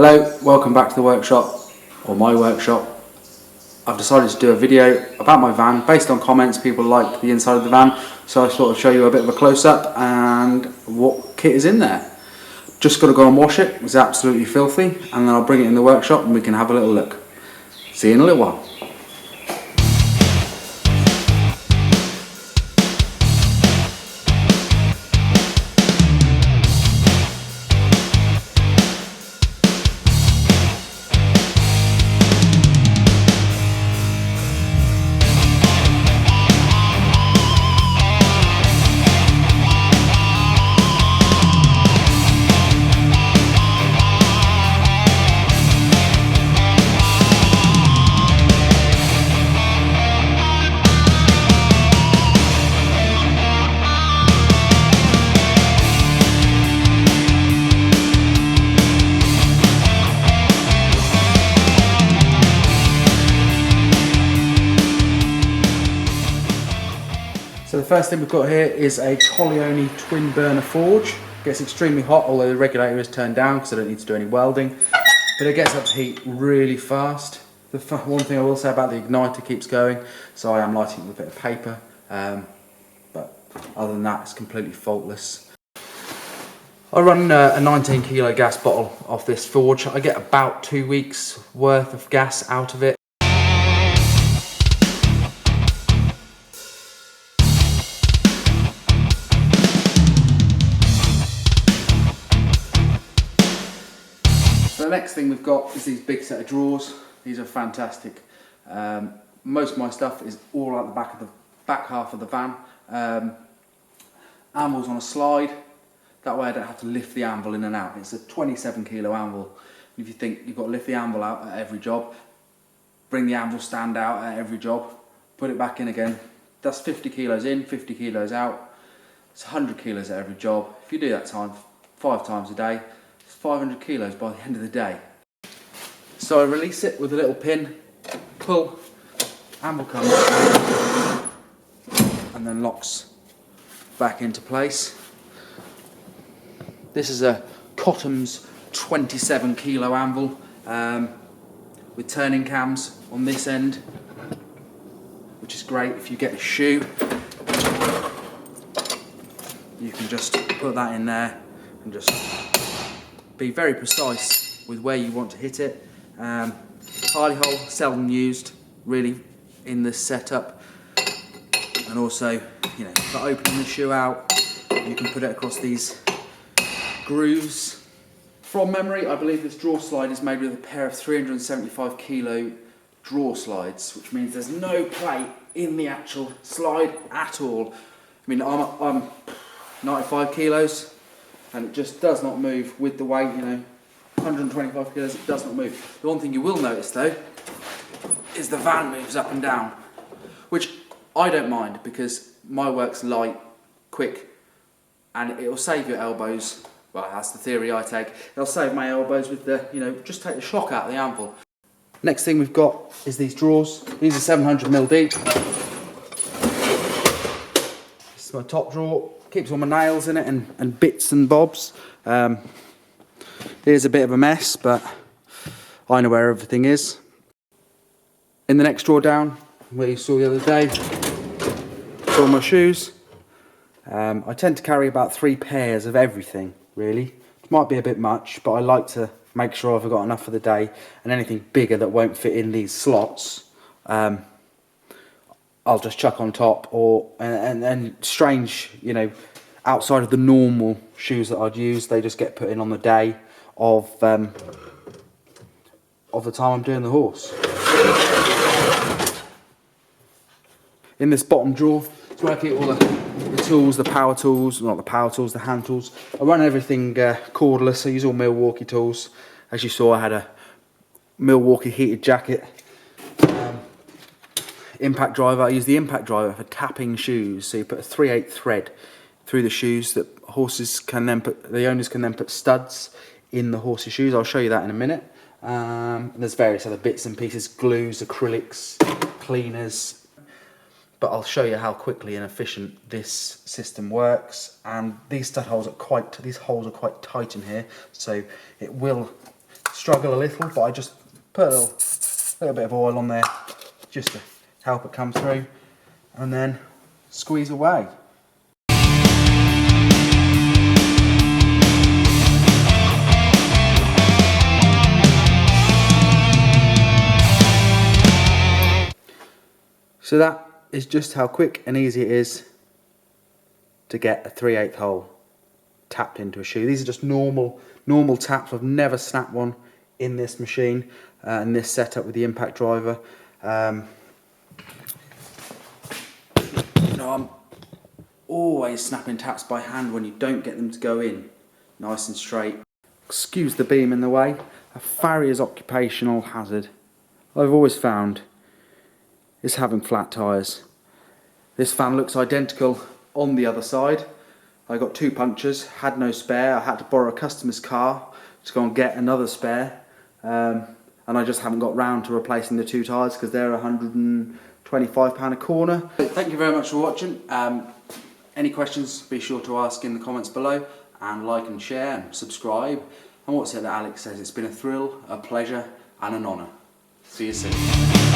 Hello, welcome back to the workshop, or my workshop. I've decided to do a video about my van based on comments. People liked the inside of the van, so I thought I'd show you a bit of a close-up and what kit is in there. Just got to go and wash it, it's absolutely filthy, and then I'll bring it in the workshop and we can have a little look. See you in a little while. So the first thing we've got here is a Colleone twin burner forge. It gets extremely hot, although the regulator is turned down because I don't need to do any welding. But it gets up to heat really fast. The one thing I will say about the igniter keeps going, so I am lighting it with a bit of paper. But other than that, it's completely faultless. I run a 19 kilo gas bottle off this forge. I get about 2 weeks worth of gas out of it. The next thing we've got is these big set of drawers. These are fantastic. Most of my stuff is all at the back half of the van. Anvil's on a slide. That way I don't have to lift the anvil in and out. It's a 27 kilo anvil. If you think you've got to lift the anvil out at every job, bring the anvil stand out at every job, put it back in again. That's 50 kilos in, 50 kilos out. It's 100 kilos at every job. If you do that 5 times a day, 500 kilos by the end of the day. So I release it with a little pin, pull, anvil comes, and then locks back into place. This is a Cotham's 27 kilo anvil with turning cams on this end, which is great if you get a shoe. You can just put that in there and just be very precise with where you want to hit it. Harley hole, seldom used really in this setup. And also, for opening the shoe out, you can put it across these grooves. From memory, I believe this drawer slide is made with a pair of 375 kilo drawer slides, which means there's no plate in the actual slide at all. I mean, I'm 95 kilos. And it just does not move with the weight, 125 kilos, it does not move. The one thing you will notice though, is the van moves up and down, which I don't mind because my work's light, quick, and it will save your elbows. Well, that's the theory I take. It'll save my elbows with the, just take the shock out of the anvil. Next thing we've got is these drawers. These are 700mm deep. This is my top drawer. Keeps all my nails in it and bits and bobs. Here's a bit of a mess, but I know where everything is. In the next drawer down, where you saw the other day, all my shoes. I tend to carry about 3 pairs of everything, really. It might be a bit much, but I like to make sure I've got enough for the day, and anything bigger that won't fit in these slots, I'll just chuck on top, and strange, outside of the normal shoes that I'd use, they just get put in on the day of the time I'm doing the horse. In this bottom drawer, it's where I keep all the tools, the power tools, not the power tools, the hand tools. I run everything cordless, I use all Milwaukee tools. As you saw, I had a Milwaukee heated jacket. Impact driver, I use the impact driver for tapping shoes. So you put a 3/8 thread through the shoes that the owners can then put studs in the horse's shoes. I'll show you that in a minute. There's various other bits and pieces, glues, acrylics, cleaners. But I'll show you how quickly and efficient this system works. And these holes are quite tight in here, so it will struggle a little, but I just put a little bit of oil on there just to help it come through, and then squeeze away. So that is just how quick and easy it is to get a 3/8 hole tapped into a shoe. These are just normal taps. I've never snapped one in this machine and this setup with the impact driver. You know, I'm always snapping taps by hand when you don't get them to go in nice and straight. Excuse the beam in the way. A farrier's occupational hazard, I've always found, is having flat tyres. This fan looks identical on the other side. I got 2 punctures, had no spare. I had to borrow a customer's car to go and get another spare, and I just haven't got round to replacing the 2 tyres because they're £125 a corner. Thank you very much for watching. Any questions, be sure to ask in the comments below, and like and share and subscribe. And what's it that Alex says? It's been a thrill, a pleasure and an honour. See you soon.